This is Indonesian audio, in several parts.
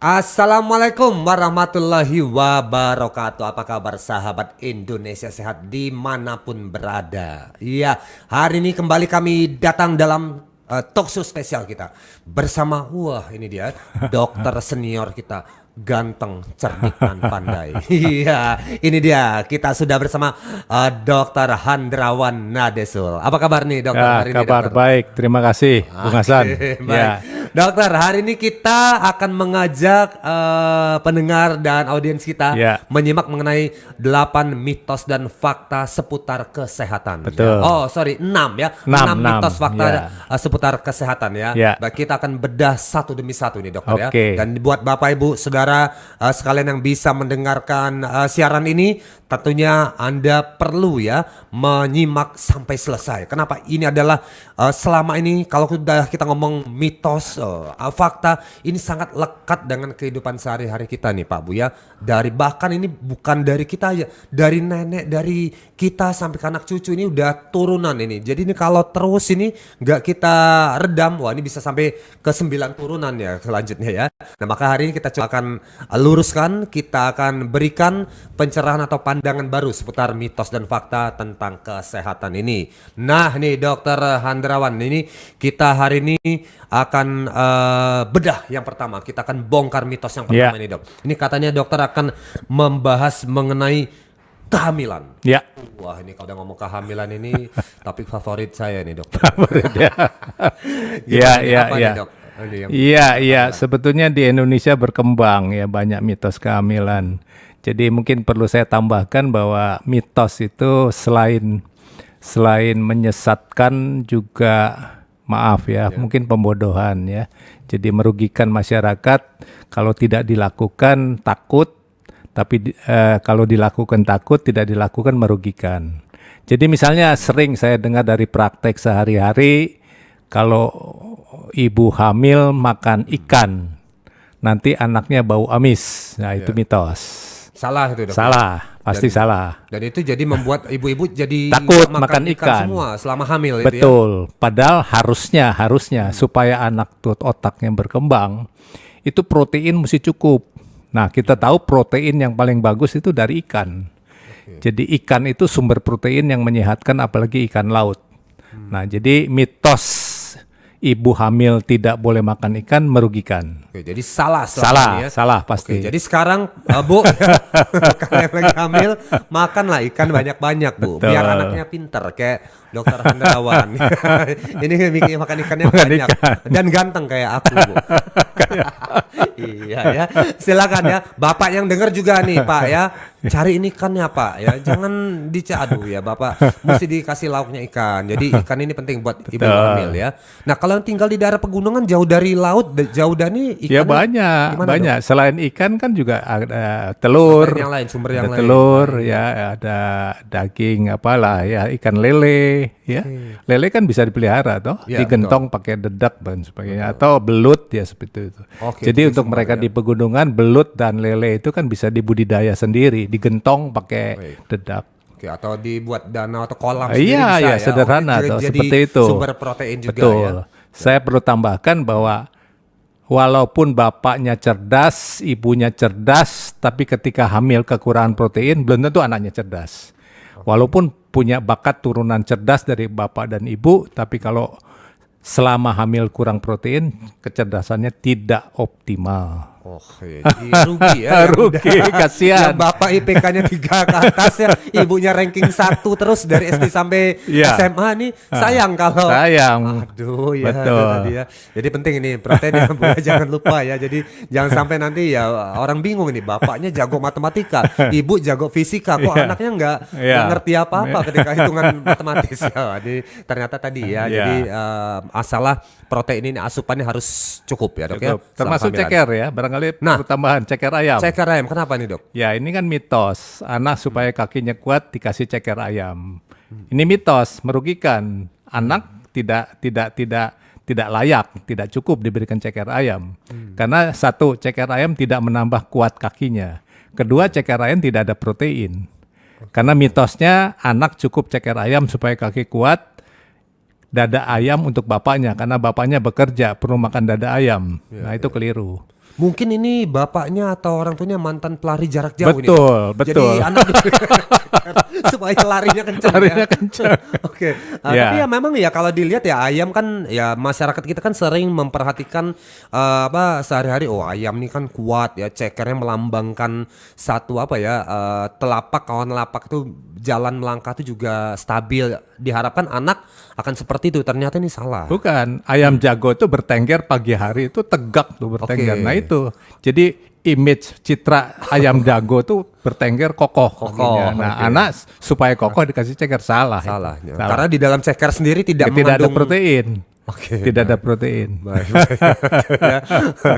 Assalamualaikum warahmatullahi wabarakatuh. Apa kabar sahabat Indonesia sehat dimanapun berada? Iya, hari ini kembali kami datang dalam talkshow spesial kita bersama, wah ini dia dokter senior kita, ganteng, cerdik dan pandai. Iya, ini dia kita sudah bersama Dokter Handrawan Nadesul. Apa kabar nih dokter Ya, hari ini? kabar Dokter? baik. Terima kasih, Bung Hasan. Baik. Ya, Dokter, hari ini kita akan mengajak pendengar dan audiens kita Ya. menyimak mengenai 8 mitos dan fakta seputar kesehatan. Betul. Oh, sorry, 6 ya. 6 Enam, mitos fakta ya. seputar kesehatan ya. Ya. Baik, kita akan bedah satu demi satu nih, dokter ya. Oke. Dan buat Bapak Ibu Saudara sekalian yang bisa mendengarkan siaran ini, tentunya Anda perlu ya menyimak sampai selesai. Kenapa? Ini adalah selama ini kalau sudah kita ngomong mitos, fakta, ini sangat lekat dengan kehidupan sehari-hari kita nih Pak Bu ya. Dari bahkan ini bukan dari kita aja, dari nenek, dari kita sampai ke anak cucu ini udah turunan ini. Jadi ini kalau terus ini nggak kita redam, wah ini bisa sampai ke 9 turunan ya selanjutnya ya. Nah maka hari ini kita coba akan luruskan, kita akan berikan pencerahan atau pandangan baru seputar mitos dan fakta tentang kesehatan ini. Nah nih Dokter Handrawan, ini kita hari ini akan bedah yang pertama. Kita akan bongkar mitos yang pertama ini dok. Ini katanya dokter akan membahas mengenai kehamilan. ya. Wah ini kalau udah ngomong kehamilan ini topik favorit saya nih dokter. Ya, Gimana nih, ya, apa ya. nih, dok? Ini yang Iya, iya. kehamilan. Sebetulnya di Indonesia berkembang ya banyak mitos kehamilan. Jadi mungkin perlu saya tambahkan bahwa mitos itu selain menyesatkan juga maaf ya, mungkin pembodohan ya. Jadi merugikan masyarakat kalau tidak dilakukan takut, tapi kalau dilakukan takut, tidak dilakukan merugikan. Jadi misalnya sering saya dengar dari praktek sehari-hari, kalau ibu hamil makan ikan, nanti anaknya bau amis. Nah itu mitos. Salah itu dok. Salah, pasti Dan- salah. Dan itu jadi membuat ibu-ibu jadi Takut nggak makan ikan. semua selama hamil itu ya. Betul. Padahal harusnya supaya anak otaknya berkembang, itu protein mesti cukup. Nah, kita tahu protein yang paling bagus itu dari ikan. Jadi ikan itu sumber protein yang menyehatkan, apalagi ikan laut. Nah, jadi mitos ibu hamil tidak boleh makan ikan merugikan. Oke, jadi salah selama ini ya. Salah pasti. Oke, jadi sekarang Bu, kalian lagi hamil, makanlah ikan banyak-banyak Bu, Betul. biar anaknya pinter kayak Dokter Handrawan. Ini bikin makan ikannya Makan banyak ikan. dan ganteng kayak aku Bu. Iya ya, silakan ya. Bapak yang dengar juga nih Pak ya, cari ini ikannya Pak ya, jangan aduh ya Bapak, mesti dikasih lauknya ikan. Jadi ikan ini penting buat ibu Betul. hamil ya. Nah kalau yang tinggal di daerah pegunungan jauh dari laut, jauh dari ikan. Ya banyak, gimana, banyak. Selain ikan kan juga ada telur, Yang lain, sumber yang ada lain. telur, ya ada daging, apalah ya, ikan lele, ya. Lele kan bisa dipelihara toh, Ya, digentong pakai dedak dan sebagainya, atau belut ya seperti itu. Oke, Jadi itu untuk sumber, mereka ya. di pegunungan, belut dan lele itu kan bisa dibudidaya sendiri, digentong pakai Baik. dedak. Oke, atau dibuat danau atau kolam Iya, sendiri bisa iya, ya. sederhana Jadi tuh, seperti itu. Sumber protein juga Betul. ya. Saya perlu tambahkan bahwa walaupun bapaknya cerdas, ibunya cerdas, tapi ketika hamil kekurangan protein, belum tentu anaknya cerdas. Walaupun punya bakat turunan cerdas dari bapak dan ibu, tapi kalau selama hamil kurang protein, kecerdasannya tidak optimal. Oh, iya. Jadi rugi ya. yang Rugi, udah- kasihan. Yang bapak IPK-nya 3 ke atas ya, ibunya ranking 1 terus dari SD sampai Iya. SMA nih. Sayang kalau Sayang. Aduh ya, Betul. itu tadi ya. Jadi penting ini protein ya Bu, jangan lupa ya. Jadi jangan sampai nanti ya orang bingung ini, bapaknya jago matematika, ibu jago fisika, kok Iya. anaknya nggak Iya. ngerti apa-apa ketika hitungan matematis ya. Jadi ternyata tadi ya. Iya. Jadi masalah protein ini asupannya harus cukup ya dok ya. Cukup. Termasuk selama kehamilan. ceker ya, barangkali Nah, perlu tambahan ceker ayam. Ceker ayam kenapa nih dok? Ya ini kan mitos, anak supaya kakinya kuat dikasih ceker ayam. Ini mitos, merugikan. Anak tidak layak, tidak cukup diberikan ceker ayam. Karena satu, ceker ayam tidak menambah kuat kakinya. Kedua, ceker ayam tidak ada protein. Karena mitosnya anak cukup ceker ayam supaya kaki kuat, dada ayam untuk bapaknya. Karena bapaknya bekerja, perlu makan dada ayam. Nah itu keliru. Mungkin ini bapaknya atau orang tuanya mantan pelari jarak jauh ini. Betul, Dok. betul. Jadi anak supaya larinya kencang. Larinya ya. kencang. Oke. Ya. Tapi ya memang ya kalau dilihat ya ayam kan ya masyarakat kita kan sering memperhatikan sehari-hari oh ayam nih kan kuat ya cekernya melambangkan satu telapak kawan lapak itu jalan melangkah itu juga stabil. Diharapkan anak akan seperti itu. Ternyata ini salah. Bukan, ayam jago itu bertengger pagi hari itu tegak tuh bertengger. Oke. Nah itu, jadi image citra ayam jago tuh bertengger kokoh. kakinya. Nah oke. anak supaya kokoh dikasih ceker salah. itu. Salah. Ya. Salah. Karena di dalam ceker sendiri tidak Tidak ada mengandung protein. Oke. Tidak ada protein. Baik, baik. Ya.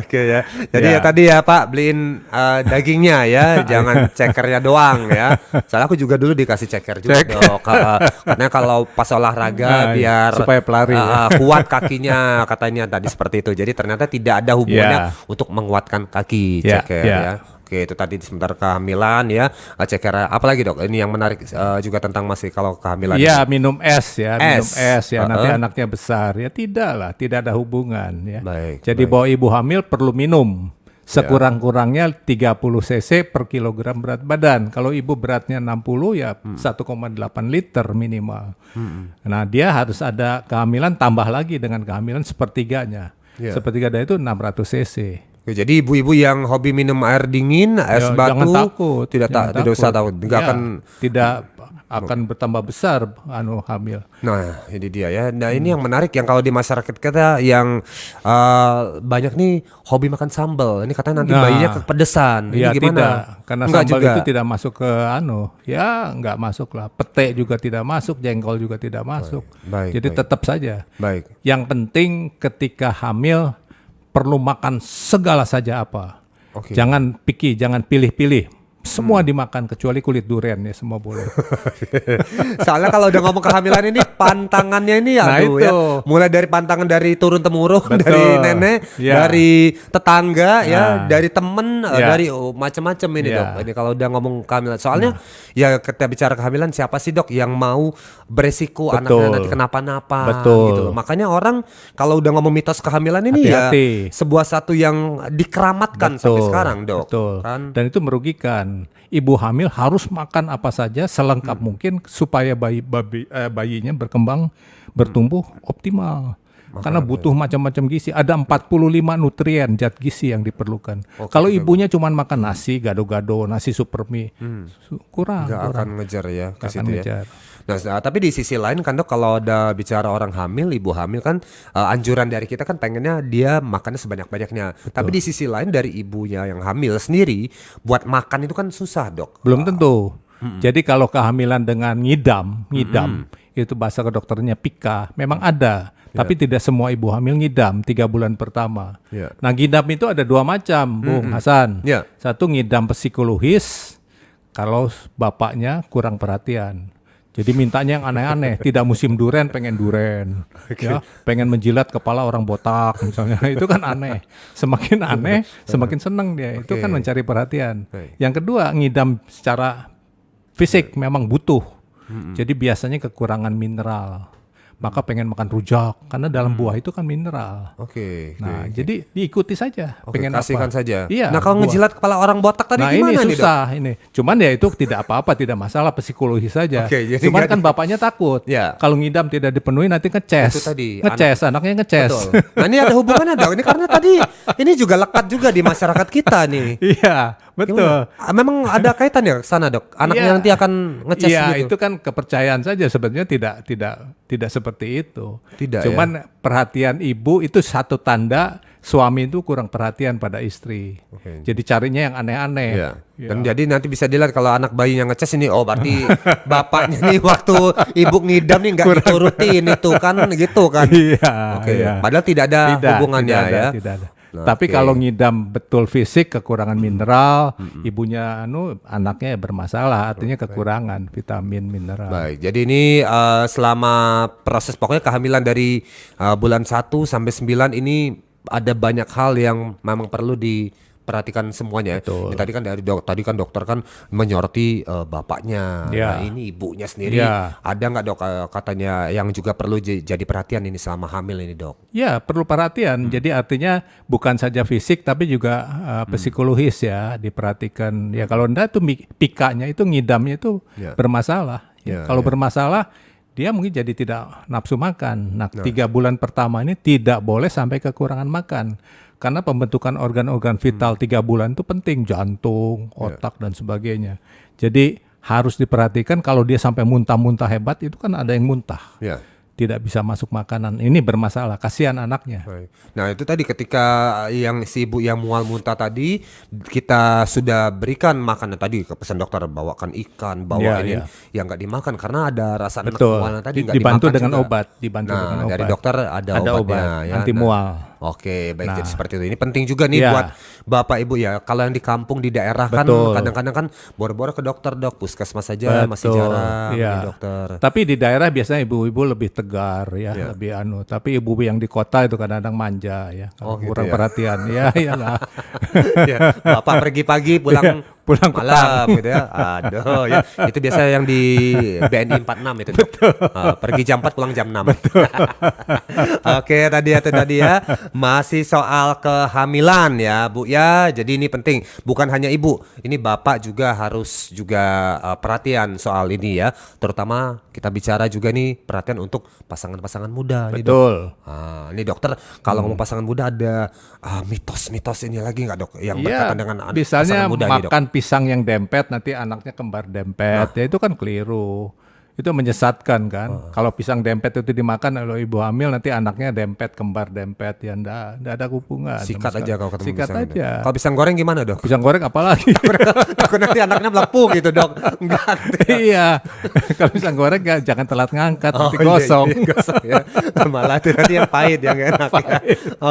Oke ya. Jadi Ya. ya tadi ya Pak beliin dagingnya ya, jangan cekernya doang ya. Soalnya aku juga dulu dikasih ceker juga Dok. Karena kalau pas olahraga Nah, biar supaya pelari, ya. kuat kakinya katanya tadi seperti itu. Jadi ternyata tidak ada hubungannya untuk menguatkan kaki Ya, ceker ya. ya. Oke itu tadi sebentar kehamilan ya ceker apalagi Dok ini yang menarik juga tentang masih kalau kehamilan Iya minum es ya, minum Es. es ya. Nanti anaknya besar ya tidak lah, tidak ada hubungan ya. Baik, Jadi bahwa ibu hamil perlu minum sekurang-kurangnya 30 cc per kilogram berat badan. Kalau ibu beratnya 60 ya 1,8 liter minimal. Nah dia harus ada kehamilan tambah lagi dengan kehamilan sepertiganya. Ya. Sepertiga dari itu 600 cc. Oke, jadi ibu-ibu yang hobi minum air dingin, es Ya, batu, jangan takut, tidak usah takut, nggak Ya, akan. tidak akan bertambah besar hamil. Nah, ini dia ya. Nah, ini yang menarik yang kalau di masyarakat kita yang banyak nih hobi makan sambal. Ini katanya nanti Nah, bayinya kepedesan. Ini Ya gimana? tidak, karena Enggak sambal juga. itu tidak masuk ke ya nggak masuk lah. Pete juga tidak masuk, jengkol juga tidak masuk. baik, Jadi baik. tetap saja. Baik. Yang penting ketika hamil perlu makan segala saja apa. Oke. Jangan picky, jangan pilih-pilih. Semua dimakan kecuali kulit durian ya semua boleh. Soalnya kalau udah ngomong kehamilan ini pantangannya ini Nah, aduh itu. ya. Mulai dari pantangan dari turun temurun, Betul. dari nenek, Ya. dari tetangga ya, Nah. dari temen, Ya. dari macam-macam ini Ya. Dok. Ini kalau udah ngomong kehamilan. Soalnya ya ketika bicara kehamilan siapa sih Dok yang mau beresiko Betul. anaknya nanti kenapa-napa Betul. gitu loh. Makanya orang kalau udah ngomong mitos kehamilan ini Hati-hati. ya sebuah satu yang dikeramatkan sampai sekarang Dok. Betul. Kan? Dan itu merugikan. Ibu hamil harus makan apa saja selengkap mungkin supaya bayinya berkembang, bertumbuh optimal. Karena butuh macam-macam gizi. Ada 45 nutrien zat gizi yang diperlukan. Kalau ibunya cuma makan nasi, gado-gado, nasi super mie, kurang. Nggak akan ngejar ya ke Nggak situ akan ya. ngejar. Nah, tapi di sisi lain kan Dok kalau ada bicara orang hamil, ibu hamil kan anjuran dari kita kan pengennya dia makannya sebanyak-banyaknya. Tapi di sisi lain dari ibunya yang hamil sendiri buat makan itu kan susah Dok. Belum tentu. Jadi kalau kehamilan dengan ngidam itu bahasa kedokternya pika, memang ada. Tapi tidak semua ibu hamil ngidam 3 bulan pertama. Ya. Nah ngidam itu ada dua macam, Bung Hasan. Ya. Satu ngidam psikologis, kalau bapaknya kurang perhatian. Jadi mintanya yang aneh-aneh, tidak musim duren pengen duren, ya, pengen menjilat kepala orang botak misalnya, itu kan aneh. Semakin aneh, semakin seneng dia. Itu kan mencari perhatian. Baik. Yang kedua ngidam secara fisik memang butuh. Jadi biasanya kekurangan mineral. Maka pengen makan rujak karena dalam buah itu kan mineral. Oke. Nah, jadi diikuti saja. Oke, Pengen kasihkan apa? saja. Iya. Nah, kalau buah. ngejilat kepala orang botak tadi Nah gimana ini nih Dok? susah ini. Cuman ya itu tidak apa-apa, tidak masalah psikologi saja. Oke, jadi Cuman nggak kan bapaknya takut. Ya. Kalau ngidam tidak dipenuhi nanti ngeces. Itu tadi, Anaknya ngeces. Betul. Nah, ini ada hubungannya Dok. Ini karena tadi ini juga lekat juga di masyarakat kita nih. Iya, betul. Gimana? Memang ada kaitan ya ke sana Dok. Anaknya Iya. nanti akan ngecas Iya, gitu. itu kan kepercayaan saja sebenarnya tidak seperti itu. Tidak, Cuman perhatian ibu itu satu tanda suami itu kurang perhatian pada istri. Oke. Jadi carinya yang aneh-aneh. Iya. Dan jadi nanti bisa dilihat kalau anak bayi yang ngecas ini, oh berarti bapaknya nih waktu ibu ngidam nih nggak diturutin itu kan gitu kan. Iya. Oke. iya. Padahal tidak ada hubungannya tidak ada, ya. Tidak ada. Nah, Tapi oke. kalau ngidam betul fisik, kekurangan mineral, ibunya anaknya bermasalah, artinya kekurangan vitamin mineral. Baik, jadi ini selama proses pokoknya kehamilan dari bulan 1 sampai 9 ini ada banyak hal yang memang perlu perhatikan semuanya. Betul. Ya, tadi kan dokter kan menyoroti bapaknya. Ya. Nah, ini ibunya sendiri Ya. ada nggak dok katanya yang juga perlu jadi perhatian ini selama hamil ini dok? Ya, perlu perhatian. Jadi artinya bukan saja fisik tapi juga psikologis ya diperhatikan. Ya kalau enggak tuh pikanya itu ngidamnya itu Ya. bermasalah. Ya, Kalau ya. bermasalah dia mungkin jadi tidak nafsu makan. Nah, 3 bulan pertama ini tidak boleh sampai kekurangan makan. Karena pembentukan organ-organ vital 3 bulan itu penting, jantung, otak dan sebagainya. Jadi harus diperhatikan kalau dia sampai muntah-muntah hebat itu kan ada yang muntah. Ya. Tidak bisa masuk makanan. Ini bermasalah, kasihan anaknya. Baik. Nah itu tadi ketika yang si ibu yang mual muntah tadi kita sudah berikan makanan tadi ke pesan dokter bawakan ikan bawa Ya, ini ya. yang nggak dimakan karena ada rasa anak Betul. mual tadi nggak Dibantu dimakan dengan juga. obat, dibantu Nah dengan dari obat. dokter ada Ada obatnya obat ya. anti Nah, mual. oke baik Nah. jadi seperti itu. Ini penting juga nih Ya. buat bapak ibu ya. Kalau yang di kampung di daerah kan Betul. kadang-kadang kan boro-boro ke dokter dok puskesmas saja masih Betul, jarang iya. nih dokter. Tapi di daerah biasanya ibu-ibu lebih tegar ya, Iya. lebih anu. Tapi ibu yang di kota itu kadang-kadang manja ya, Oh, gitu kurang ya. perhatian. Ya, iyalah. Ya, bapak pergi pagi pulang Pulang malam gitu ya. Aduh ya. Itu biasa yang di BNI 46 itu. Dok. Pergi jam 4 pulang jam 6. Oke, tadi ya. Masih soal kehamilan ya, Bu ya. Jadi ini penting, bukan hanya ibu. Ini bapak juga harus perhatian soal ini ya. Terutama kita bicara juga nih perhatian untuk pasangan-pasangan muda nih, Dok. Betul. Ini dokter kalau ngomong pasangan muda ada mitos-mitos ini lagi nggak dok yang berkaitan dengan misalnya pasangan muda ini dok? makan pisang yang dempet nanti anaknya kembar dempet. Ya itu kan keliru. Itu menyesatkan kan. Kalau pisang dempet itu dimakan oleh ibu hamil nanti anaknya dempet kembar dempet ya ndak ada hubungan. Sikat sama aja sekali. kalau ketemu Sikat pisang itu. aja. Kalau pisang goreng gimana dok? Pisang goreng apalagi? Takut nanti anaknya melepuh gitu dok. Enggak. Iya. Kalau pisang goreng jangan telat ngangkat nanti iya, gosong. iya, gosong ya. Malah itu nanti yang pahit yang enak ya.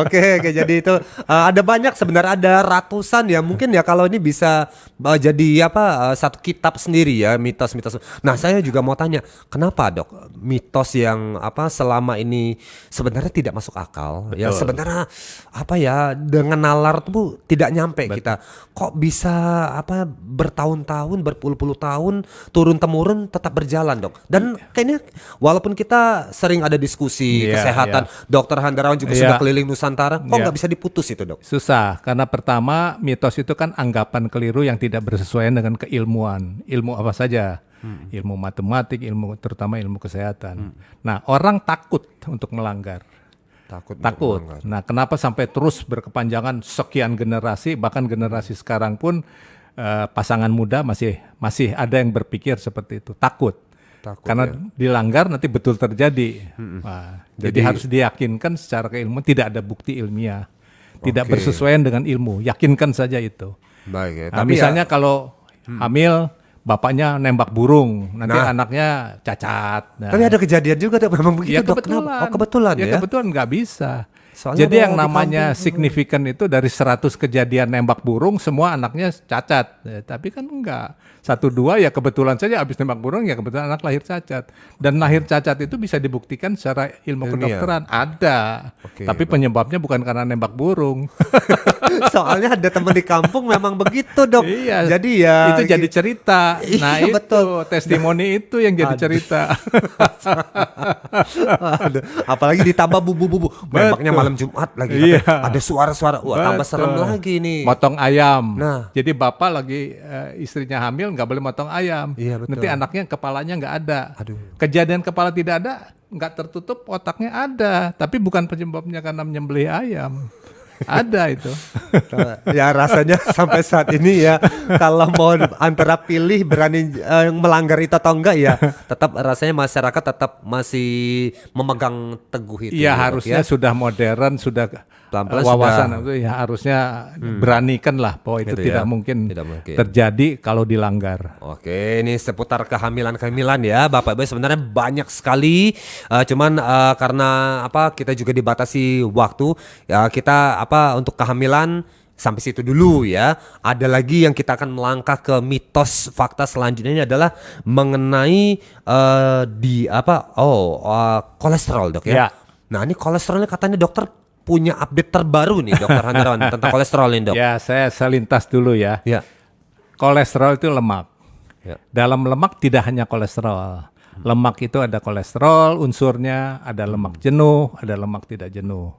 Oke, jadi itu ada banyak sebenarnya ada ratusan ya mungkin ya kalau ini bisa jadi satu kitab sendiri ya mitos-mitos. Nah saya juga mau tanya kenapa dok mitos yang selama ini sebenarnya tidak masuk akal ya sebenarnya dengan nalar tuh tidak nyampe kita kok bisa bertahun-tahun berpuluh-puluh tahun turun temurun tetap berjalan dok dan kayaknya walaupun kita sering ada diskusi Iya, kesehatan dokter Handarawan juga Iya. sudah keliling Nusantara kok Iya. nggak bisa diputus itu dok? Susah karena pertama mitos itu kan anggapan keliru yang tidak bersesuaian dengan keilmuan. Ilmu apa saja? Ilmu matematik, terutama ilmu kesehatan. Nah, orang takut untuk melanggar. Takut. Nah, kenapa sampai terus berkepanjangan sekian generasi bahkan generasi sekarang pun pasangan muda masih ada yang berpikir seperti itu. Takut karena dilanggar nanti betul terjadi. Nah, jadi harus diyakinkan secara keilmuan tidak ada bukti ilmiah. Tidak bersesuaian dengan ilmu. Yakinkan saja itu. Baik ya. Nah, Tapi misalnya kalau hamil bapaknya nembak burung, nanti anaknya cacat. Nah, tapi ada kejadian juga dok memang begitu ya dok. kebetulan. Kenapa? Oh, kebetulan ya. Kebetulan nggak bisa. Soalnya Jadi ada yang di namanya kampung. signifikan itu dari 100 kejadian nembak burung semua anaknya cacat. Ya, tapi kan enggak. 1-2 ya kebetulan saja habis nembak burung ya kebetulan anak lahir cacat. Dan lahir cacat itu bisa dibuktikan secara ilmu Ilmiah. kedokteran. Ada. Oke, Tapi penyebabnya bukan karena nembak burung. Soalnya ada teman di kampung memang begitu dok. Iya. Jadi ya itu jadi cerita. Nah, Iya, itu betul. testimoni itu yang jadi cerita. Aduh, apalagi ditambah bubu-bubu. Nembaknya Betul. malam Jumat lagi. Iya. Ada suara-suara. Wah, tambah serem Betul. lagi nih. Motong ayam. Nah. Jadi bapak lagi istrinya hamil nggak boleh motong ayam. Iya, betul. Nanti anaknya kepalanya nggak ada. Aduh. Kejadian kepala tidak ada, nggak tertutup, otaknya ada. Tapi bukan penyebabnya karena menyembelih ayam. Ada itu. Ya rasanya sampai saat ini ya kalau mau antara pilih berani melanggar itu atau enggak ya tetap rasanya masyarakat tetap masih memegang teguh itu. Iya ya, Dok, harusnya ya. sudah modern, sudah Pelan-pelan wawasan sudah. itu ya harusnya beranikan lah bahwa itu Gitu ya. tidak mungkin Tidak mungkin. terjadi kalau dilanggar. Oke, ini seputar kehamilan-kehamilan ya, Bapak Ibu sebenarnya banyak sekali. Cuman karena kita juga dibatasi waktu, ya kita untuk kehamilan sampai situ dulu ya. Ada lagi yang kita akan melangkah ke mitos fakta selanjutnya ini adalah mengenai kolesterol dok ya. Ya. Nah ini kolesterolnya katanya dokter punya update terbaru nih Dokter Handrawan tentang kolesterol ini dok. Ya, saya selintas dulu ya. Ya. Kolesterol itu lemak. Ya. Dalam lemak tidak hanya kolesterol. Lemak itu ada kolesterol unsurnya, ada lemak jenuh, ada lemak tidak jenuh.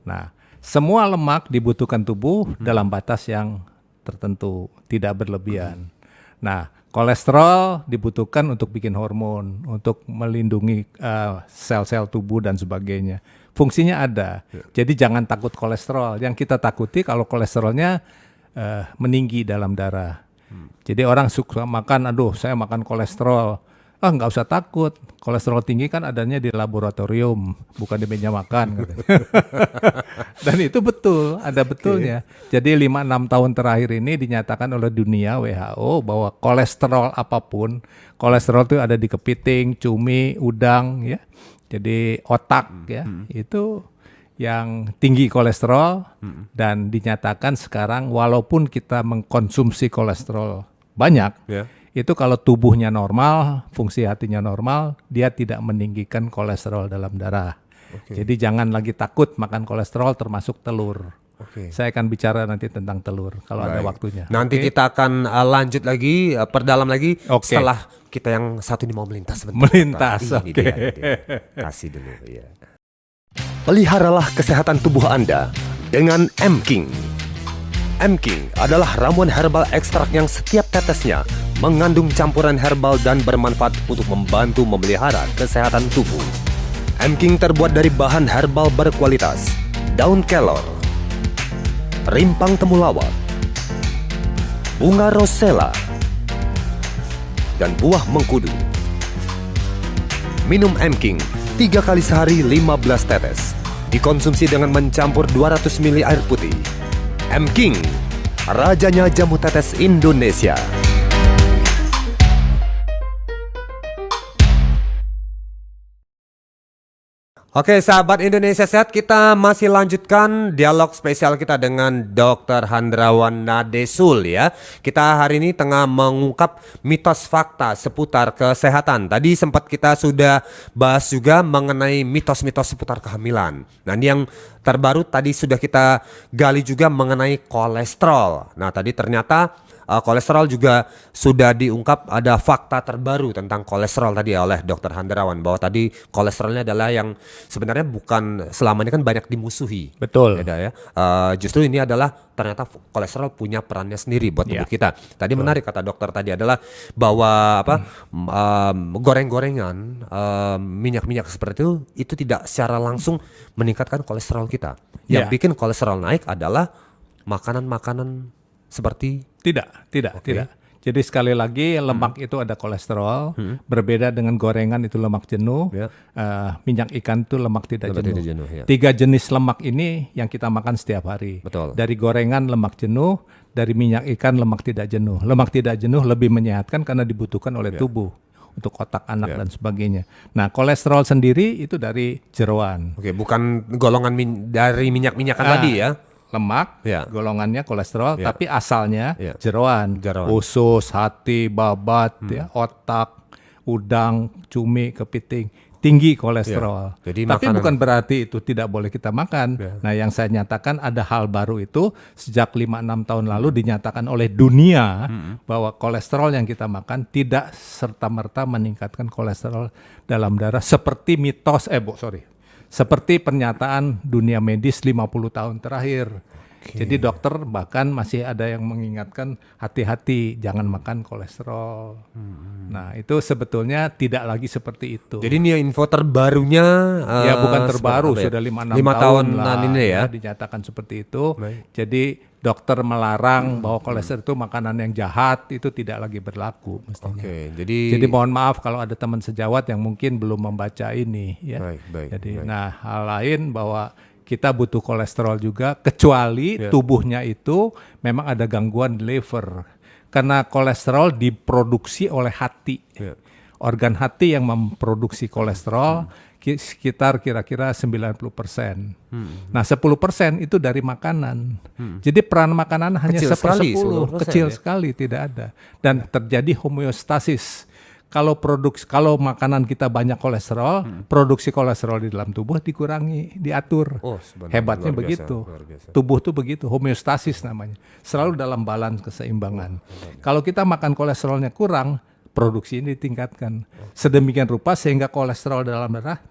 Nah, semua lemak dibutuhkan tubuh dalam batas yang tertentu, tidak berlebihan. Nah, kolesterol dibutuhkan untuk bikin hormon, untuk melindungi sel-sel tubuh dan sebagainya. Fungsinya ada. Jadi jangan takut kolesterol. Yang kita takuti kalau kolesterolnya meninggi dalam darah. Jadi orang suka makan, aduh saya makan kolesterol. Nggak usah takut, kolesterol tinggi kan adanya di laboratorium, bukan di meja makan. Dan itu betul, ada betulnya. Jadi 5-6 tahun terakhir ini dinyatakan oleh dunia WHO bahwa kolesterol apapun, kolesterol itu ada di kepiting, cumi, udang, ya. Jadi otak, ya, itu yang tinggi kolesterol dan dinyatakan sekarang walaupun kita mengkonsumsi kolesterol banyak, itu kalau tubuhnya normal, fungsi hatinya normal, dia tidak meninggikan kolesterol dalam darah. Jadi jangan lagi takut makan kolesterol termasuk telur. Saya akan bicara nanti tentang telur kalau ada waktunya. Nanti kita akan lanjut lagi, perdalam lagi setelah kita yang satu ini mau melintas sebentar. Melintas, Ini dia. Kasih dulu ya. Peliharalah kesehatan tubuh Anda dengan M-King. M-King adalah ramuan herbal ekstrak yang setiap tetesnya mengandung campuran herbal dan bermanfaat untuk membantu memelihara kesehatan tubuh. M-King terbuat dari bahan herbal berkualitas, daun kelor, rimpang temulawak, bunga rosella, dan buah mengkudu. Minum M-King 3 kali sehari 15 tetes. Dikonsumsi dengan mencampur 200 ml air putih. M-King, rajanya jamu tetes Indonesia. Oke sahabat Indonesia Sehat, kita masih lanjutkan dialog spesial kita dengan Dr. Handrawan Nadesul ya. Kita hari ini tengah mengungkap mitos fakta seputar kesehatan. Tadi sempat kita sudah bahas juga mengenai mitos-mitos seputar kehamilan. Nah ini yang terbaru tadi sudah kita gali juga mengenai kolesterol. Nah tadi ternyata kolesterol juga sudah diungkap, ada fakta terbaru tentang kolesterol tadi oleh Dr. Handrawan, bahwa tadi kolesterolnya adalah yang sebenarnya bukan selama ini kan banyak dimusuhi. Betul. Ya. Justru ini adalah ternyata kolesterol punya perannya sendiri buat tubuh kita. Tadi menarik kata dokter tadi adalah bahwa goreng-gorengan, minyak-minyak seperti itu tidak secara langsung meningkatkan kolesterol kita. Yang bikin kolesterol naik adalah makanan-makanan seperti Tidak. Jadi sekali lagi lemak itu ada kolesterol, berbeda dengan gorengan itu lemak jenuh, minyak ikan itu lemak tidak jenuh. 3 jenis lemak ini yang kita makan setiap hari. Betul. Dari gorengan lemak jenuh, dari minyak ikan lemak tidak jenuh. Lemak tidak jenuh lebih menyehatkan karena dibutuhkan oleh tubuh untuk otak anak dan sebagainya. Nah, kolesterol sendiri itu dari jeroan. bukan golongan dari minyak-minyakan tadi ya. Lemak, golongannya kolesterol, tapi asalnya jeroan, usus, hati, babat, otak, udang, cumi, kepiting, tinggi kolesterol. Jadi tapi makanan, bukan berarti itu tidak boleh kita makan. Nah, yang saya nyatakan ada hal baru itu sejak 5-6 tahun lalu dinyatakan oleh dunia bahwa kolesterol yang kita makan tidak serta-merta meningkatkan kolesterol dalam darah seperti mitos, seperti pernyataan dunia medis 50 tahun terakhir. Jadi dokter bahkan masih ada yang mengingatkan hati-hati jangan makan kolesterol. Nah itu sebetulnya tidak lagi seperti itu. Jadi ini info terbarunya bukan terbaru, sudah 5-6 tahun lah ini ya. Dinyatakan seperti itu. Jadi dokter melarang bahwa kolesterol itu makanan yang jahat, itu tidak lagi berlaku mestinya. Jadi mohon maaf kalau ada teman sejawat yang mungkin belum membaca ini ya. Nah hal lain bahwa kita butuh kolesterol juga, kecuali tubuhnya itu memang ada gangguan liver. Karena kolesterol diproduksi oleh hati. Organ hati yang memproduksi kolesterol sekitar kira-kira 90%. Nah 10% itu dari makanan. Jadi peran makanan hanya 10%, kecil sekali tidak ada. Dan terjadi homeostasis. kalau makanan kita banyak kolesterol, produksi kolesterol di dalam tubuh dikurangi, diatur. Oh, sebenarnya Hebatnya luar biasa, begitu. luar biasa. Tubuh tuh begitu, homeostasis namanya. Selalu dalam balance keseimbangan. Kalau kita makan kolesterolnya kurang, produksi ini ditingkatkan. Sedemikian rupa sehingga kolesterol dalam darah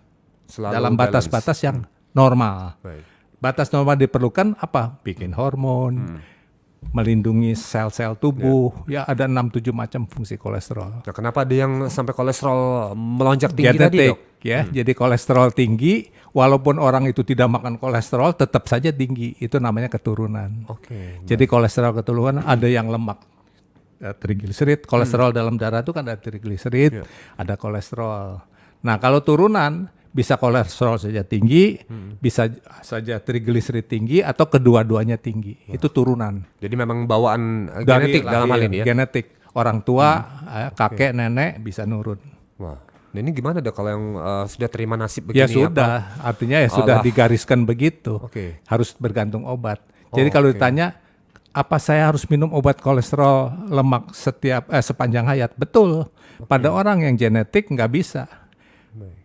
Selalu dalam balance. batas-batas yang normal. Baik. Batas normal diperlukan apa? Bikin hormon, melindungi sel-sel tubuh. Ya ada 6-7 macam fungsi kolesterol. Nah, kenapa ada yang sampai kolesterol melonjak tinggi tadi, Genetik Dok? ya. Jadi kolesterol tinggi, walaupun orang itu tidak makan kolesterol tetap saja tinggi. Itu namanya keturunan. Oke. Jadi kolesterol keturunan ada yang lemak, trigliserid, kolesterol dalam darah itu kan ada trigliserid, ada kolesterol. Nah, kalau turunan bisa kolesterol saja tinggi, bisa saja trigliserid tinggi atau kedua-duanya tinggi. Itu turunan. Jadi memang bawaan Dari genetik dalam hal lahir, ini ya. Genetik. Orang tua, kakek, nenek bisa nurun. Wah. Nah, ini gimana Dok kalau yang sudah terima nasib Ya begini sudah, artinya ya sudah Allah. digariskan begitu. Oke. Harus bergantung obat. Jadi Oh, kalau oke. ditanya apa saya harus minum obat kolesterol lemak sepanjang hayat? Betul. Pada orang yang genetik nggak bisa.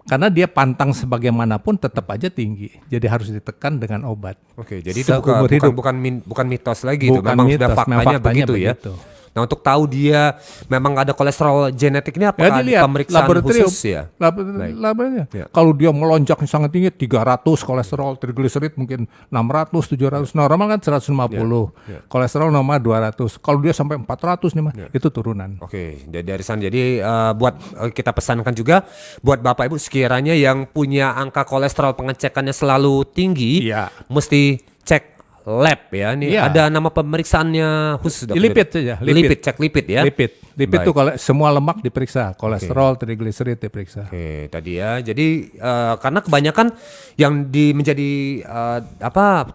Karena dia pantang sebagaimanapun tetap aja tinggi. Jadi harus ditekan dengan obat. Oke, jadi itu Seumur hidup. bukan mitos lagi itu. Bukan Memang mitos, sudah memang faktanya faktanya begitu ya. begitu. Nah, untuk tahu dia memang ada kolesterol genetik ini Ya apakah ada dilihat pemeriksaan laboratorium. khusus ya? Laboratorium. Ya. Kalau dia melonjak yang sangat tinggi 300 kolesterol, trigliserid mungkin 600, 700. Normal kan 150. Kolesterol normal 200. Kalau dia sampai 400 nih mah itu turunan. Oke, dari sana. Jadi buat kita pesankan juga buat Bapak Ibu sekiranya yang punya angka kolesterol pengecekannya selalu tinggi, Iya. mesti cek lab ya. Ini Iya. ada nama pemeriksaannya khusus Dok? Lipid saja, Lipid, cek lipid ya. Lipid Baik. tuh kalau semua lemak diperiksa, kolesterol, trigliserid diperiksa. Oke, tadi ya. Jadi karena kebanyakan yang menjadi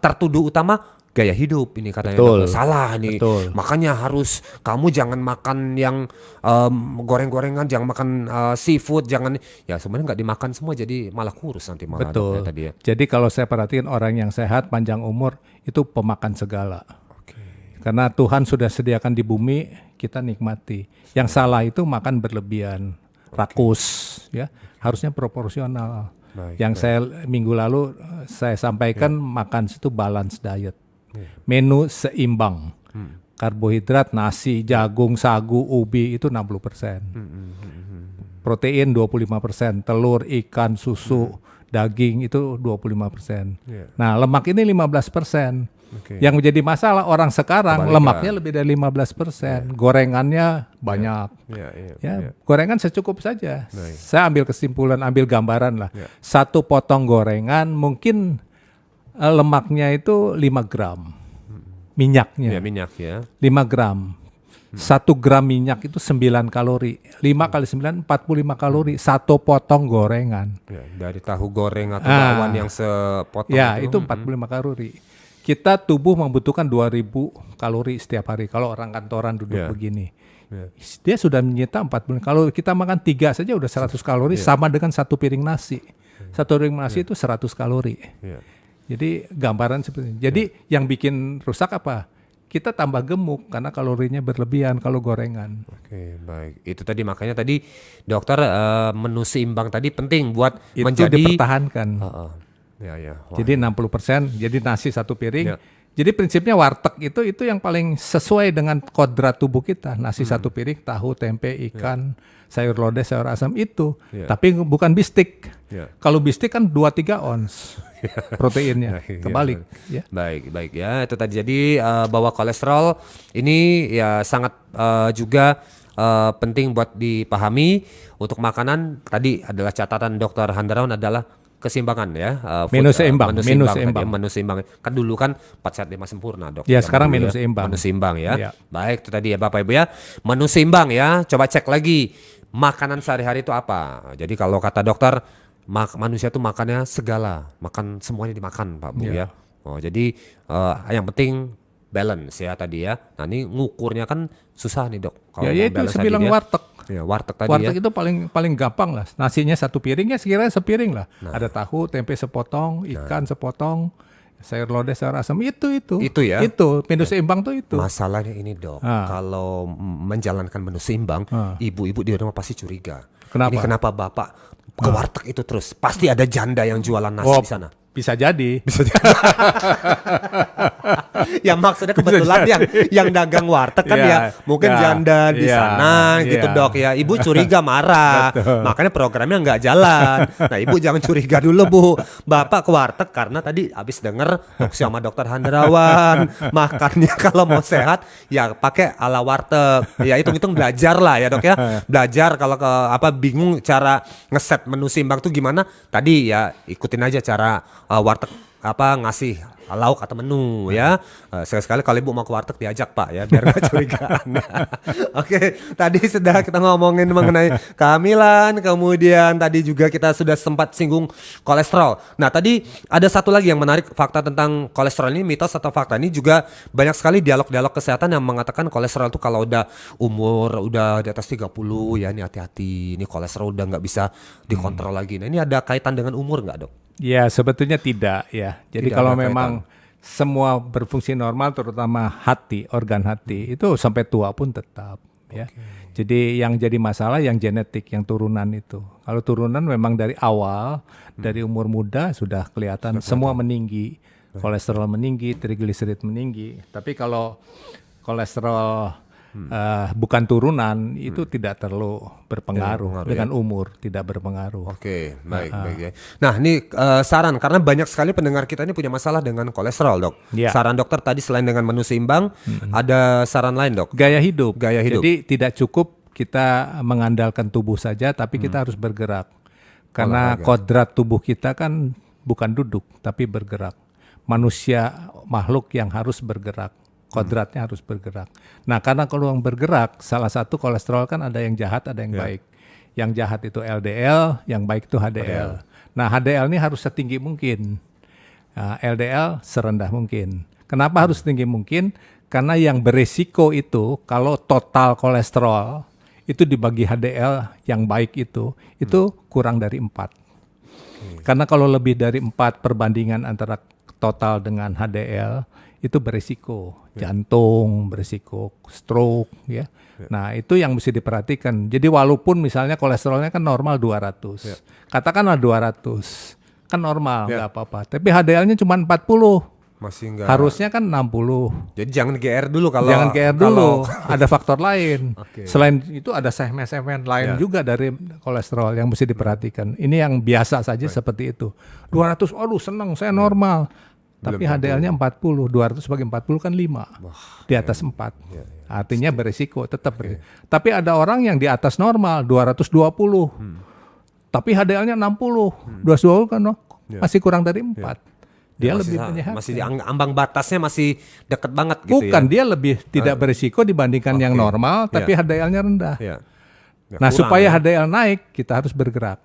tertuduh utama gaya hidup ini katanya Betul. Dok. Salah nih. Betul. Makanya harus kamu jangan makan yang goreng-gorengan, jangan makan seafood, jangan ya sebenarnya nggak dimakan semua jadi malah kurus nanti malah Dok, Betul. ya, tadi ya. Jadi kalau saya perhatiin orang yang sehat, panjang umur itu pemakan segala. Karena Tuhan sudah sediakan di bumi, kita nikmati. Yang salah itu makan berlebihan, rakus, ya. Harusnya proporsional. Baik, Yang saya minggu lalu saya sampaikan makan itu balance diet. Menu seimbang. Karbohidrat, nasi, jagung, sagu, ubi itu 60%. Protein 25%, telur, ikan, susu, daging itu 25%. Nah, lemak ini 15%. Oke. Yang menjadi masalah orang sekarang Kebalikan. lemaknya lebih dari 15%, gorengannya banyak. Ya, gorengan secukup saja. Baik. Saya ambil kesimpulan, ambil gambaran lah. Ya. Satu potong gorengan mungkin lemaknya itu 5 gram. Minyaknya Ya, minyak ya. 5 gram. 1 gram minyak itu 9 kalori. 5 kali 9 45 kalori. Satu potong gorengan. Ya, dari tahu goreng atau bakwan yang sepotong Ya, itu 45 kalori. Kita tubuh membutuhkan 2000 kalori setiap hari. Kalau orang kantoran duduk Ya. begini. Ya. Dia sudah menyita 40. Kalau kita makan 3 saja udah 100 kalori sama dengan satu piring nasi. Satu piring nasi itu 100 kalori. Ya. Jadi gambaran seperti ini. Jadi yang bikin rusak apa? Kita tambah gemuk karena kalorinya berlebihan kalau gorengan. Oke, baik. Itu tadi makanya tadi dokter menu seimbang tadi penting buat Itu menjadi dipertahankan. Heeh. Ya, ya. Wah. Jadi 60%, jadi nasi satu piring. Ya. Jadi prinsipnya warteg itu yang paling sesuai dengan kodrat tubuh kita. Nasi satu piring, tahu, tempe, ikan, sayur lodeh, sayur asam itu. Ya. Tapi bukan bistik. Ya. Kalau bistik kan 2-3 ons proteinnya. Ya, Kebalik. Ya. Baik, baik ya. Itu tadi jadi bahwa kolesterol ini ya sangat juga penting buat dipahami. Untuk makanan tadi adalah catatan Dr. Handarawan adalah keseimbangan ya. Menu seimbang, menu menu tadi ya, seimbang. menu seimbang. Kan dulu kan 4 sehat 5 sempurna Dok. Ya, Zaman sekarang dulu menu ya. seimbang. Menu seimbang ya. Ya. Baik, itu tadi ya Bapak Ibu ya. Menu seimbang ya. Coba cek lagi makanan sehari-hari itu apa. Jadi kalau kata dokter manusia tuh makannya segala, makan semuanya dimakan Pak Bu ya. Oh, jadi yang penting balance ya tadi ya. Nah, ini ngukurnya kan susah nih, Dok. Kalau Ya, itu balance saya tadi bilang ya. warteg. Ya, warteg tadi Warteg ya. itu paling gampang lah. Nasinya satu piring ya sekiranya sepiring lah. Nah. Ada tahu, tempe sepotong, ikan sepotong, sayur lodeh, sayur asam itu Itu ya? itu menu seimbang tuh itu. Masalahnya ini dok, kalau menjalankan menu seimbang, ibu-ibu di rumah pasti curiga. Kenapa? Ini kenapa bapak ke warteg itu terus? Pasti ada janda yang jualan nasi di sana. Bisa jadi. Ya maksudnya kebetulan yang dagang warteg kan ya mungkin janda di sana gitu dok ya. Ibu curiga marah, makanya programnya nggak jalan. Nah ibu jangan curiga dulu bu, bapak ke warteg karena tadi habis denger talkshow sama dokter Handrawan, makannya kalau mau sehat ya pakai ala warteg. Ya hitung-hitung belajar lah ya dok ya, belajar kalau bingung cara ngeset menu seimbang tuh gimana. Tadi ya ikutin aja cara warteg ngasih lauk atau menu ya. Sekali-sekali kalau ibu mau ke warteg diajak pak ya biar gak curigaan. Oke, tadi sudah kita ngomongin mengenai kehamilan, kemudian tadi juga kita sudah sempat singgung kolesterol. Nah tadi ada satu lagi yang menarik, fakta tentang kolesterol ini, mitos atau fakta ini juga banyak sekali dialog-dialog kesehatan yang mengatakan kolesterol itu kalau udah umur udah di atas 30 ya ini hati-hati, ini kolesterol udah nggak bisa dikontrol lagi. Nah ini ada kaitan dengan umur nggak dok? Ya sebetulnya tidak ya. Jadi Tidak kalau ada memang semua berfungsi normal, terutama hati, organ hati itu sampai tua pun tetap ya. Jadi yang jadi masalah yang genetik, yang turunan itu. Kalau turunan memang dari awal, dari umur muda sudah kelihatan semua meninggi, kolesterol meninggi, trigliserid meninggi. Tapi kalau kolesterol bukan turunan itu tidak terlalu berpengaruh dengan umur, tidak berpengaruh. Oke, baik ya. Nah, ini saran karena banyak sekali pendengar kita ini punya masalah dengan kolesterol, Dok. Ya. Saran dokter tadi selain dengan menu seimbang, ada saran lain, Dok. Gaya hidup. Gaya hidup. Jadi tidak cukup kita mengandalkan tubuh saja, tapi kita harus bergerak. Karena kodrat tubuh kita kan bukan duduk, tapi bergerak. Manusia makhluk yang harus bergerak. Kodratnya harus bergerak. Nah, karena kalau yang bergerak, salah satu kolesterol kan ada yang jahat, ada yang baik. Yang jahat itu LDL, yang baik itu HDL. Nah, HDL ini harus setinggi mungkin. Nah, LDL serendah mungkin. Kenapa harus setinggi mungkin? Karena yang beresiko itu kalau total kolesterol itu dibagi HDL yang baik itu kurang dari 4. Karena kalau lebih dari 4 perbandingan antara total dengan HDL itu beresiko jantung, beresiko stroke ya. Nah, itu yang mesti diperhatikan. Jadi walaupun misalnya kolesterolnya kan normal 200. Katakanlah 200. Kan normal, enggak apa-apa. Tapi HDL-nya cuma 40. Masih enggak. Harusnya kan 60. Jadi jangan GR dulu kalau Jangan GR dulu, ada faktor lain. Oke. Selain itu ada segmen-segmen lain juga dari kolesterol yang mesti diperhatikan. Ini yang biasa saja seperti itu. 200, aduh senang, saya normal. Tapi HDL-nya 40, 200 bagi 40 kan 5. Di atas 4. Artinya berisiko, tetap berisiko. Tapi ada orang yang di atas normal, 220. Tapi HDL-nya 60. 220 kan masih kurang dari 4. Dia lebih menyehatkan. Masih di ambang batasnya masih deket banget gitu. Bukan, dia lebih tidak berisiko dibandingkan yang normal, tapi HDL-nya rendah. Nah, supaya HDL naik, kita harus bergerak.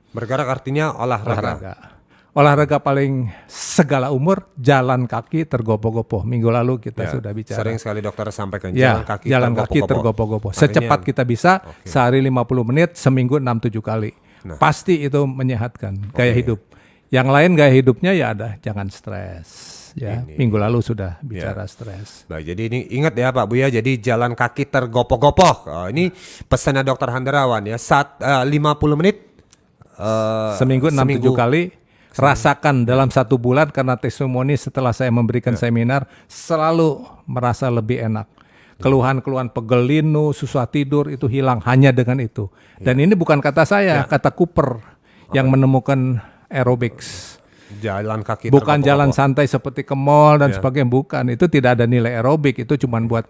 Bergerak artinya olahraga. Olahraga paling segala umur, jalan kaki tergopoh-gopoh. Minggu lalu kita sudah bicara. Sering sekali dokter sampaikan jalan kaki tergopoh-gopoh. Secepat kita bisa, sehari 50 menit, seminggu 6-7 kali. Pasti itu menyehatkan gaya hidup. Yang lain gaya hidupnya ya ada, jangan stres. Ya, minggu lalu sudah bicara stres. Baik, jadi ini ingat ya Pak Bu ya, jadi jalan kaki tergopoh-gopoh. Ini pesannya dokter Handrawan ya, 50 menit. Seminggu 6-7 kali. Rasakan dalam 1 bulan, karena testimoni setelah saya memberikan seminar selalu merasa lebih enak. Keluhan-keluhan pegel linu, susah tidur itu hilang hanya dengan itu. Dan ini bukan kata saya, kata Cooper yang menemukan aerobics. Jalan kaki bukan jalan santai seperti ke mall dan sebagainya, bukan. Itu tidak ada nilai aerobik, itu cuma buat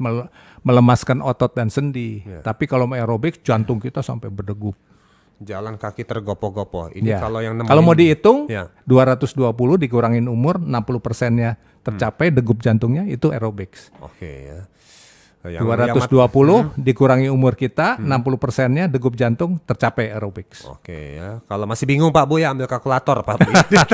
melemaskan otot dan sendi. Tapi kalau mau aerobik, jantung kita sampai berdegup. Jalan kaki tergopoh-gopoh. Ini kalau yang kalau mau dihitung 220 dikurangin umur, 60%-nya tercapai degup jantungnya, itu aerobics. Oke ya. 220 dikurangi umur kita, 60%-nya degup jantung tercapai aerobics. Oke ya. Kalau masih bingung Pak Bu ya ambil kalkulator Pak Bu.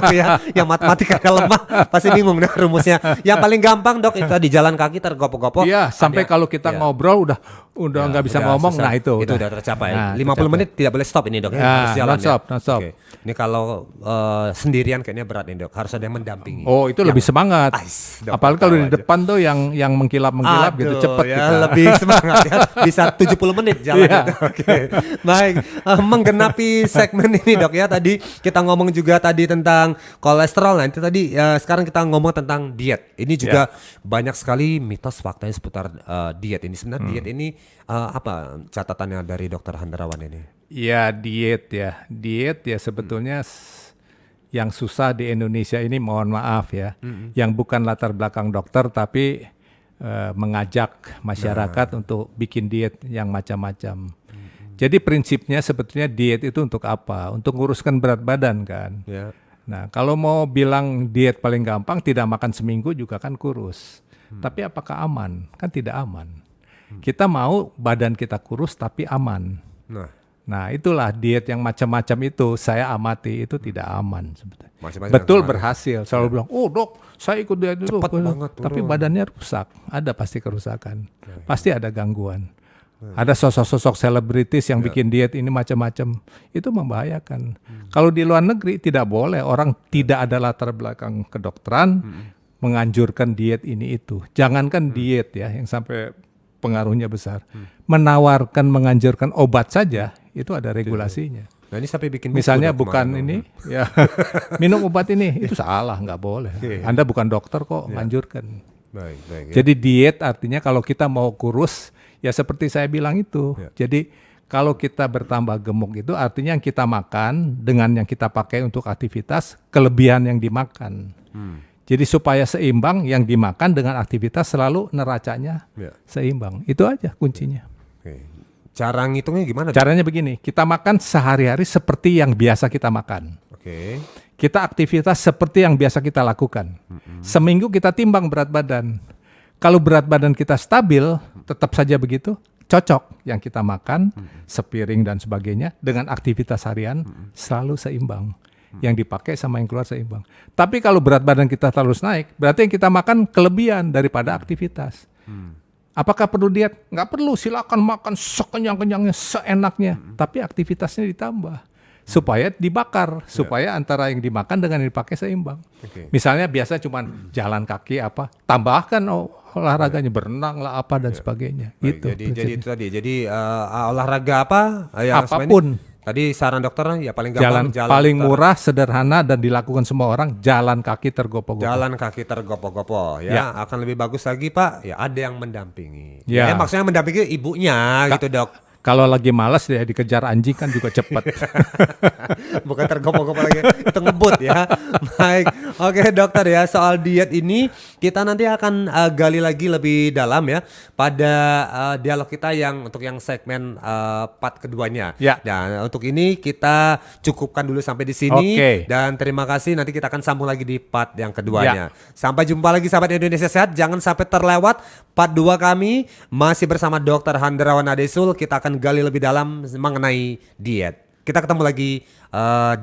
Ya, yang matematika lemah pasti bingung rumusnya. Yang paling gampang Dok itu di jalan kaki tergopoh-gopoh. Iya, sampai kalau kita ngobrol udah udah nggak bisa udah ngomong, selesai. nah itu udah tercapai. Nah, 50 tercapai. menit tidak boleh stop ini, Dok. Ya, Harus jalan non-stop, ya. non-stop. Oke. Ini kalau sendirian kayaknya berat nih, Dok. Harus ada yang mendampingi. Oh, itu lebih semangat. Dok, Apalagi kalau di tahu aja. depan tuh yang mengkilap-mengkilap gitu, Aduh, cepet ya, kita. lebih semangat ya. Bisa 70 menit jalan. Iya. Oke. Baik, menggenapi segmen ini, Dok ya. Tadi kita ngomong juga tadi tentang kolesterol. Nah, itu tadi sekarang kita ngomong tentang diet. Ini juga banyak sekali mitos faktanya seputar diet ini. Sebenarnya diet ini apa catatannya dari Dokter Handrawan ini? Ya diet ya sebetulnya yang susah di Indonesia ini, mohon maaf ya, yang bukan latar belakang dokter tapi mengajak masyarakat untuk bikin diet yang macam-macam. Jadi prinsipnya sebetulnya diet itu untuk apa? Untuk nguruskan berat badan kan. Ya. Nah kalau mau bilang diet paling gampang, tidak makan seminggu juga kan kurus. Tapi apakah aman? Kan tidak aman. Kita mau badan kita kurus tapi aman. Nah itulah diet yang macam-macam itu saya amati itu tidak aman sebetulnya. Macam-macam Betul yang berhasil. Selalu bilang, oh dok saya ikut diet itu. Cepat banget Tapi turun. badannya rusak. Ada pasti kerusakan. Pasti ada gangguan. Ada sosok-sosok selebritis yang bikin diet ini macam-macam. Itu membahayakan. Kalau di luar negeri tidak boleh. Orang tidak ada latar belakang kedokteran menganjurkan diet ini itu. Jangankan diet ya yang sampai pengaruhnya besar. Menawarkan, menganjurkan obat saja itu ada regulasinya. Nah ini sampai bikin buku, Misalnya Dok, bukan kemarin. ini, ya minum obat ini itu salah, nggak boleh. Anda bukan dokter kok menganjurkan. Baik, baik. Ya. Jadi diet artinya kalau kita mau kurus, ya seperti saya bilang itu. Jadi kalau kita bertambah gemuk itu artinya yang kita makan dengan yang kita pakai untuk aktivitas, kelebihan yang dimakan. Jadi supaya seimbang yang dimakan dengan aktivitas selalu neracanya seimbang. Itu aja kuncinya. Oke. Cara ngitungnya gimana, Dok? Caranya begini, kita makan sehari-hari seperti yang biasa kita makan. Oke. Kita aktivitas seperti yang biasa kita lakukan. Seminggu kita timbang berat badan. Kalau berat badan kita stabil, tetap saja begitu, cocok yang kita makan, sepiring dan sebagainya, dengan aktivitas harian selalu seimbang. Yang dipakai sama yang keluar seimbang. Tapi kalau berat badan kita terus naik, berarti yang kita makan kelebihan daripada aktivitas. Apakah perlu diet? Nggak perlu, silakan makan sekenyang-kenyangnya, seenaknya. Tapi aktivitasnya ditambah. Supaya dibakar, supaya antara yang dimakan dengan yang dipakai seimbang. Misalnya biasa cuma jalan kaki apa, tambahkan olahraganya, berenang lah apa dan sebagainya. Baik, Gitu. jadi itu tadi. Jadi olahraga apa? Yang Apapun. Tadi saran dokter ya paling Jalan gampang paling putar. murah, sederhana dan dilakukan semua orang, jalan kaki tergopoh-gopoh. Jalan kaki tergopoh-gopoh ya. Akan lebih bagus lagi Pak. Ya ada yang mendampingi. Ya. Maksudnya mendampingi ibunya gitu Dok. Kalau lagi malas ya dikejar anjing kan juga cepat. Bukan tergopoh-gopoh lagi, itu ngebut ya. Baik, oke dokter ya, soal diet ini kita nanti akan gali lagi lebih dalam ya pada dialog kita yang untuk yang segmen part keduanya. Ya. Dan untuk ini kita cukupkan dulu sampai di sini. Oke. Dan terima kasih, nanti kita akan sambung lagi di part yang keduanya. Sampai jumpa lagi sahabat Indonesia Sehat, jangan sampai terlewat part 2 kami masih bersama Dr. Handrawan Adesul. Kita akan gali lebih dalam mengenai diet. Kita ketemu lagi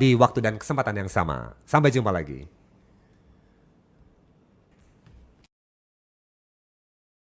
di waktu dan kesempatan yang sama. Sampai jumpa lagi.